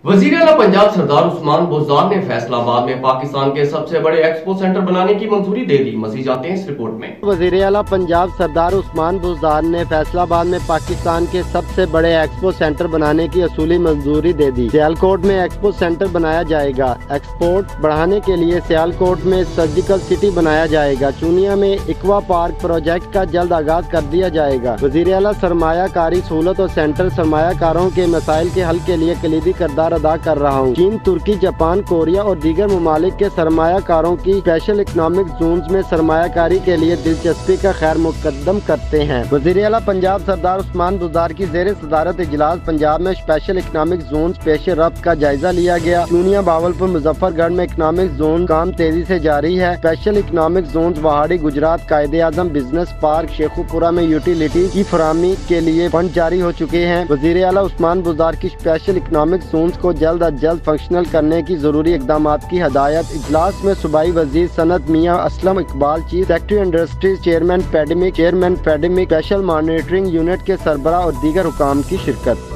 वजीर आला पंजाब सरदार उस्मान बुज़दार ने फैसलाबाद में पाकिस्तान के सबसे बड़े एक्सपो सेंटर बनाने की मंजूरी दे दी। मज़ीद जानते हैं इस रिपोर्ट में। वजीर आला पंजाब सरदार उस्मान बुज़दार ने फैसलाबाद में पाकिस्तान के सबसे बड़े एक्सपो सेंटर बनाने की असूली मंजूरी दे दी। सियालकोट में एक्सपो सेंटर बनाया जाएगा। एक्सपोर्ट बढ़ाने के लिए सियालकोट में सर्जिकल सिटी बनाया जाएगा। चूनिया में इक्वा पार्क प्रोजेक्ट का जल्द आगाज कर दिया जाएगा। वजीर आला सरमायाकारी सहूलत और सेंटर सरमायाकारों के मसाइल के हल के लिए कलीदी किरदार अदा कर रहा हूँ। चीन, तुर्की, जापान, कोरिया और दीगर ममालिक के सरमायाकारों की स्पेशल इकनॉमिक जोन्स में सरमायाकारी के लिए दिलचस्पी का खैर मुकद्दम करते हैं। वज़ीर आला पंजाब सरदार उस्मान बुज़दार की ज़ेर सदारत इजलास पंजाब में स्पेशल इकनॉमिक जोन्स पेश रफ्त का जायजा लिया गया। चूनिया, बावलपुर, मुजफ्फरगढ़ में इकनॉमिक जोन काम तेजी से जारी है। स्पेशल इकनॉमिक जोन वहाड़ी, गुजरात, कायदे आजम बिजनेस पार्क, शेखुपुरा में यूटिलिटी की फराहमी के लिए फंड जारी हो चुके हैं। वज़ीर आला उस्मान बुज़दार की स्पेशल इकनॉमिक जोन्स को जल्द अज जल्द फंक्शनल करने की जरूरी इकदाम की हदायत। इजलास में सूबाई वजीर सनत Mian Aslam Iqbal, chief secretary industries, chairman pandemic, special monitoring unit के सरबराह और दीगर हुकाम की शिरकत।